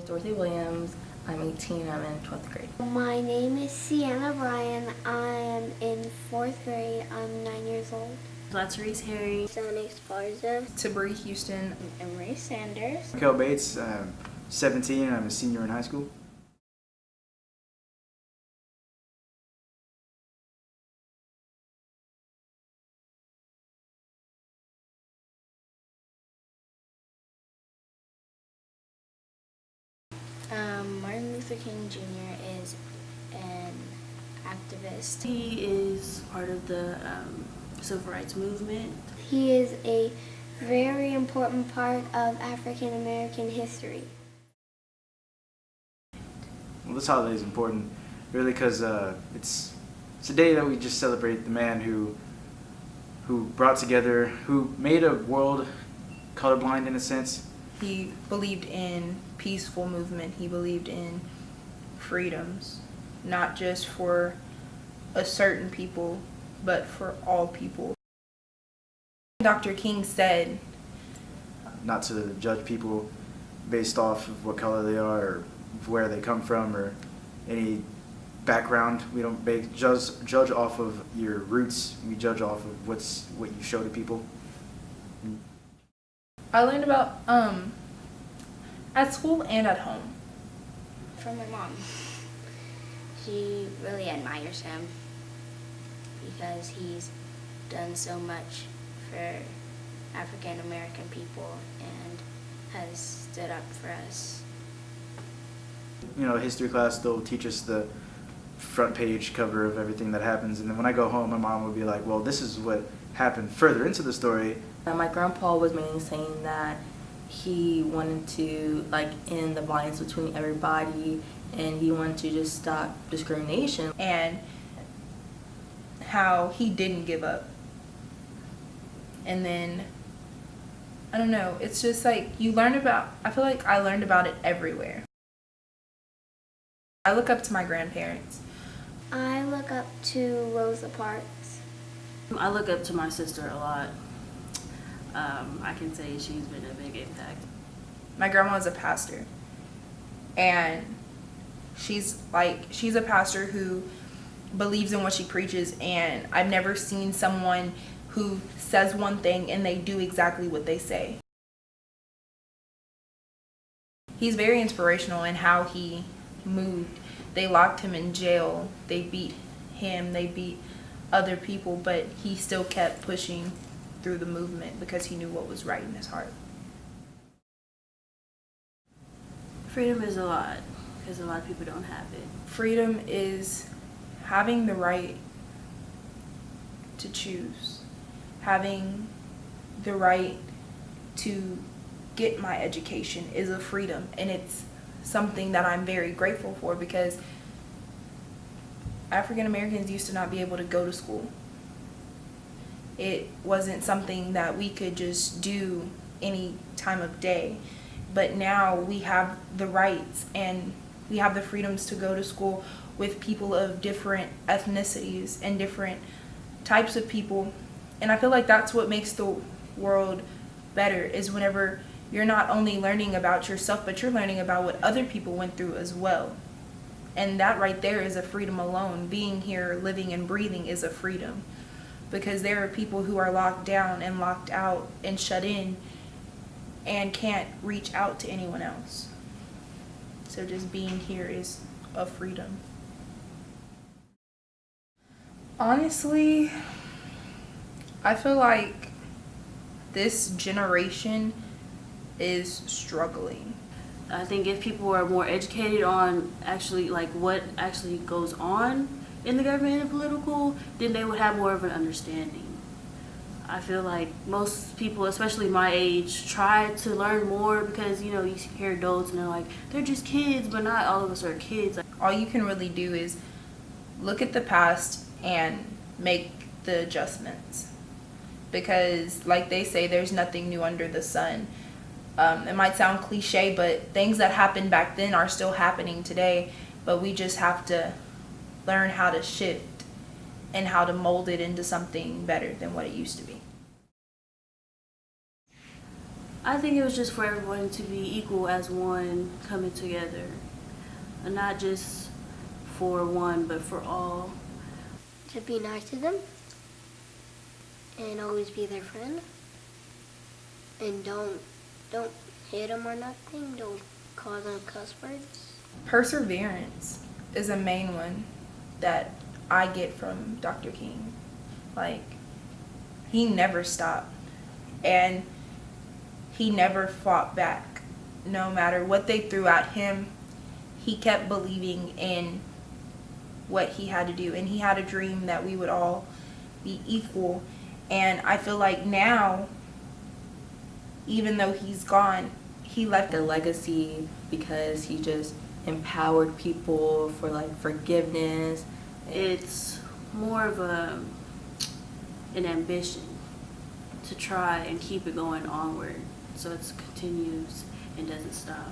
is Dorothy Williams. I'm 18. I'm in 12th grade. My name is Sienna Bryan. I am in 4th grade. I'm 9 years old. Latrice Harry. Sonny Esparza. Tabri Houston. And Ray Sanders. Michael Bates. I'm 17 and I'm a senior in high school. Martin Luther King Jr. is an activist. He is part of the civil rights movement. He is a very important part of African American history. Well, this holiday is important, really, because it's a day that we just celebrate the man who brought together, who made a world colorblind in a sense. He believed in peaceful movement. He believed in freedoms, not just for a certain people, but for all people. Dr. King said, not to judge people based off of what color they are or where they come from or any background. We don't judge off of your roots. We judge off of what you show to people. I learned about at school and at home. From my mom. She really admires him because he's done so much for African American people and has stood up for us. You know, history class, they'll teach us the front page cover of everything that happens, and then when I go home, my mom will be like, well, this is what happened further into the story. My grandpa was mainly saying that he wanted to end the violence between everybody, and he wanted to just stop discrimination. And how he didn't give up. And then, I don't know, it's just like you learn about, I feel like I learned about it everywhere. I look up to my grandparents. I look up to Rosa Parks. I look up to my sister a lot. I can say she's been a big impact. My grandma is a pastor, and she's a pastor who believes in what she preaches, and I've never seen someone who says one thing and they do exactly what they say. He's very inspirational in how he moved. They locked him in jail, they beat him, they beat other people, but he still kept pushing through the movement because he knew what was right in his heart. Freedom is a lot, because a lot of people don't have it. Freedom is having the right to choose, having the right to get my education is a freedom, and it's something that I'm very grateful for because African Americans used to not be able to go to school. It wasn't something that we could just do any time of day. But now we have the rights and we have the freedoms to go to school with people of different ethnicities and different types of people. And I feel like that's what makes the world better, is whenever you're not only learning about yourself, but you're learning about what other people went through as well. And that right there is a freedom alone. Being here, living and breathing is a freedom. Because there are people who are locked down and locked out and shut in and can't reach out to anyone else. So just being here is a freedom. Honestly, I feel like this generation is struggling. I think if people were more educated on actually what actually goes on in the government and political, then they would have more of an understanding. I feel like most people, especially my age, try to learn more because, you hear adults and they're like, they're just kids, but not all of us are kids. All you can really do is look at the past and make the adjustments. Because like they say, there's nothing new under the sun. It might sound cliche, but things that happened back then are still happening today, but we just have to learn how to shift and how to mold it into something better than what it used to be. I think it was just for everyone to be equal as one, coming together, and not just for one, but for all. To be nice to them and always be their friend, and don't hit them or nothing. Don't call them cuss words. Perseverance is a main one that I get from Dr. King. Like, he never stopped, and he never fought back. No matter what they threw at him, he kept believing in what he had to do, and he had a dream that we would all be equal. And I feel like now, even though he's gone, he left The legacy because he just empowered people for like forgiveness. It's more of an ambition to try and keep it going onward, so it continues and doesn't stop.